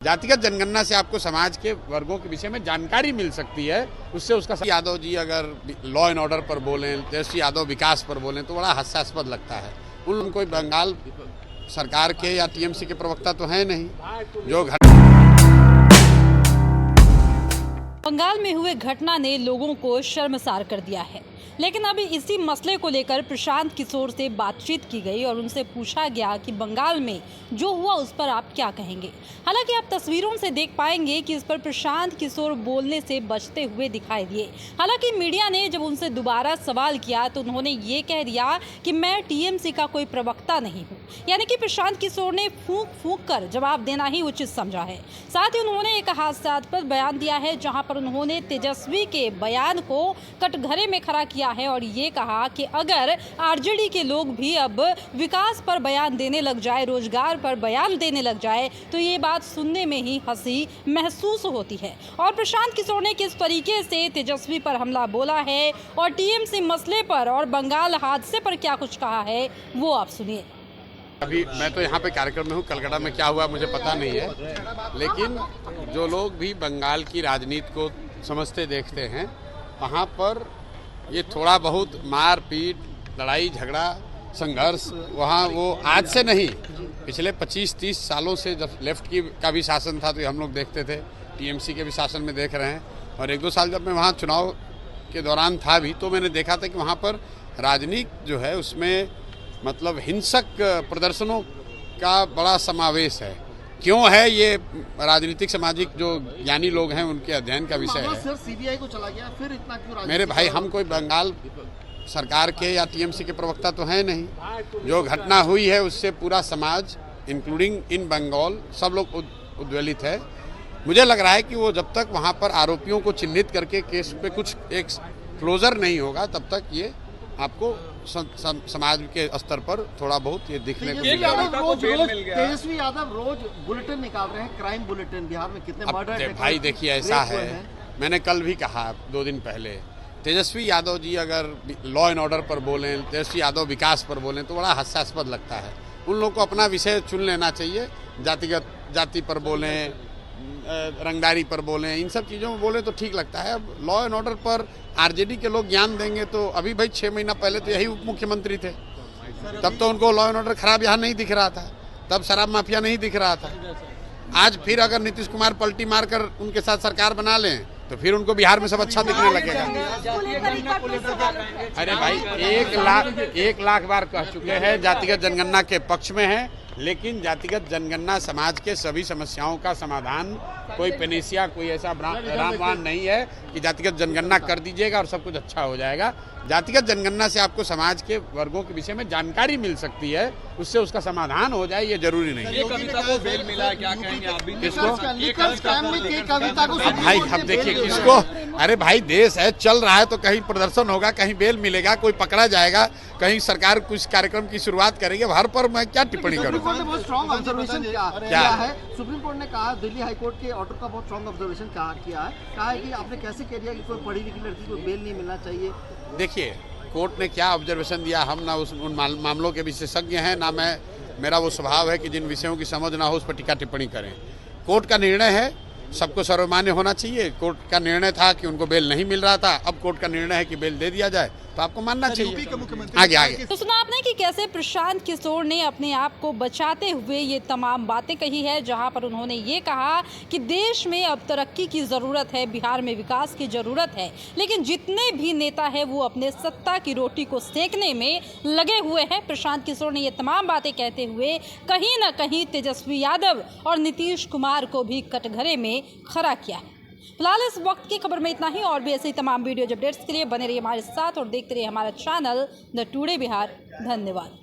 जातिगत जनगणना से आपको समाज के वर्गों के विषय में जानकारी मिल सकती है। उससे उसका यादव जी अगर लॉ एंड ऑर्डर पर बोलें, तेजस्वी यादव विकास पर बोलें तो बड़ा हास्यास्पद लगता है। उन कोई बंगाल सरकार के या टीएमसी के प्रवक्ता तो हैं नहीं। जो बंगाल में हुए घटना ने लोगों को शर्मसार कर दिया है, लेकिन अभी इसी मसले को लेकर प्रशांत किशोर से बातचीत की गई और उनसे पूछा गया कि बंगाल में जो हुआ उस पर आप क्या कहेंगे। हालांकि आप तस्वीरों से देख पाएंगे कि इस पर प्रशांत किशोर बोलने से बचते हुए दिखाई दिए। हालांकि मीडिया ने जब उनसे दोबारा सवाल किया तो उन्होंने ये कह दिया कि मैं टीएमसी का कोई प्रवक्ता नहीं हूँ। यानी कि प्रशांत किशोर ने फूंक फूंक कर जवाब देना ही उचित समझा है। साथ ही उन्होंने एक हास्यास्पद बयान दिया है, जहाँ पर उन्होंने तेजस्वी के बयान को कटघरे में खड़ा किया है और ये कहा कि अगर आरजेडी के लोग भी अब विकास पर बयान देने लग जाए, रोजगार पर बयान देने लग जाए, तो ये बात सुनने में ही हंसी महसूस होती है। और प्रशांत किशोर ने किस तरीके से तेजस्वी पर हमला बोला है और टीएमसी मसले पर और बंगाल हादसे पर क्या कुछ कहा है, वो आप सुनिए। अभी मैं तो यहाँ पे कार्यक्रम में हूँ, कलकत्ता में क्या हुआ मुझे पता नहीं है, लेकिन जो लोग भी बंगाल की राजनीति को समझते देखते हैं, वहाँ पर ये थोड़ा बहुत मार पीट, लड़ाई झगड़ा, संघर्ष वहाँ वो आज से नहीं, पिछले 25-30 सालों से जब लेफ्ट का भी शासन था तो हम लोग देखते थे, टीएमसी के भी शासन में देख रहे हैं। और 1-2 साल जब मैं वहाँ चुनाव के दौरान था भी तो मैंने देखा था कि वहाँ पर राजनीति जो है उसमें मतलब हिंसक प्रदर्शनों का बड़ा समावेश है। क्यों है ये राजनीतिक सामाजिक जो ज्ञानी लोग हैं उनके अध्ययन का विषय है। सिर्फ सीबीआई को चला गया, फिर इतना क्यों? मेरे भाई, हम कोई बंगाल सरकार के या टीएमसी के प्रवक्ता तो हैं नहीं। जो घटना हुई है उससे पूरा समाज इंक्लूडिंग इन बंगाल सब लोग उद्वेलित है। मुझे लग रहा है कि वो जब तक वहाँ पर आरोपियों को चिन्हित करके केस पे कुछ एक क्लोजर नहीं होगा तब तक ये आपको समाज के स्तर पर थोड़ा बहुत ये दिखने को मिलेगा। तेजस्वी यादव रोज बुलेटिन निकाल रहे हैं, क्राइम बुलेटिन। बिहार में कितने मर्डर है? भाई देखिए, ऐसा है, मैंने कल भी कहा 2 दिन पहले, तेजस्वी यादव जी अगर लॉ एंड ऑर्डर पर बोलें, तेजस्वी यादव विकास पर बोलें तो बड़ा हास्यास्पद लगता है। उन लोगों को अपना विषय चुन लेना चाहिए। जाति पर बोलें, रंगदारी पर बोलें, इन सब चीज़ों में बोले तो ठीक लगता है। अब लॉ एंड ऑर्डर पर आरजेडी के लोग ज्ञान देंगे तो अभी भाई 6 महीना पहले तो यही उप मुख्यमंत्री थे, तब तो उनको लॉ एंड ऑर्डर खराब यहाँ नहीं दिख रहा था, तब शराब माफिया नहीं दिख रहा था। आज फिर अगर नीतीश कुमार पलटी मारकर उनके साथ सरकार बना लें तो फिर उनको बिहार में सब अच्छा दिखने लगेगा। अरे भाई 1 लाख बार कह चुके हैं जातिगत जनगणना के पक्ष में है, लेकिन जातिगत जनगणना समाज के सभी समस्याओं का समाधान, कोई पेनेसिया, कोई ऐसा रामबाण नहीं है कि जातिगत जनगणना कर दीजिएगा और सब कुछ अच्छा हो जाएगा। जातिगत जनगणना से आपको समाज के वर्गों के विषय में जानकारी मिल सकती है, उससे उसका समाधान हो जाए ये जरूरी नहीं है। कविता को बेल मिला, क्या कहेंगे आप? किसको? कविता को भाई अब देखिए किसको, अरे भाई देश है, चल रहा है तो कहीं प्रदर्शन होगा, कहीं बेल मिलेगा, कोई पकड़ा जाएगा, कहीं सरकार कुछ कार्यक्रम की शुरुआत करेगी, हर पर मैं क्या टिप्पणी करूँ? सुप्रीम कोर्ट ने बहुत स्ट्रॉन्ग ऑब्जर्वेशन किया है। सुप्रीम कोर्ट ने कहा, दिल्ली हाईकोर्ट के ऑर्डर का बहुत स्ट्रॉन्ग ऑब्जर्वेशन किया है। कहा है कि आपने कैसे कह दिया कि कोई पढ़ी लिखी लड़की को बेल नहीं मिलना चाहिए। देखिए कोर्ट ने क्या ऑब्जर्वेशन दिया, हम ना उन मामलों के विशेषज्ञ हैं, ना मेरा वो स्वभाव है कि जिन विषयों की समझ ना हो उस पर टीका टिप्पणी करें। कोर्ट का निर्णय है, सबको सर्वमान्य होना चाहिए। कोर्ट का निर्णय था कि उनको बेल नहीं मिल रहा था, अब कोर्ट का निर्णय है कि बेल दे दिया जाए, तो आपको मानना चाहिए। आगे तो सुना आपने कि कैसे प्रशांत किशोर ने अपने आप को बचाते हुए ये तमाम बातें कही है, जहां पर उन्होंने ये कहा कि देश में अब तरक्की की ज़रूरत है, बिहार में विकास की ज़रूरत है, लेकिन जितने भी नेता हैं वो अपने सत्ता की रोटी को सेकने में लगे हुए हैं। प्रशांत किशोर ने ये तमाम बातें कहते हुए कहीं ना कहीं तेजस्वी यादव और नीतीश कुमार को भी कटघरे में खड़ा किया है। फिलहाल इस वक्त की खबर में इतना ही। और भी ऐसे तमाम वीडियो अपडेट्स के लिए बने रहिए हमारे साथ और देखते रहिए हमारा चैनल द टुडे बिहार। धन्यवाद।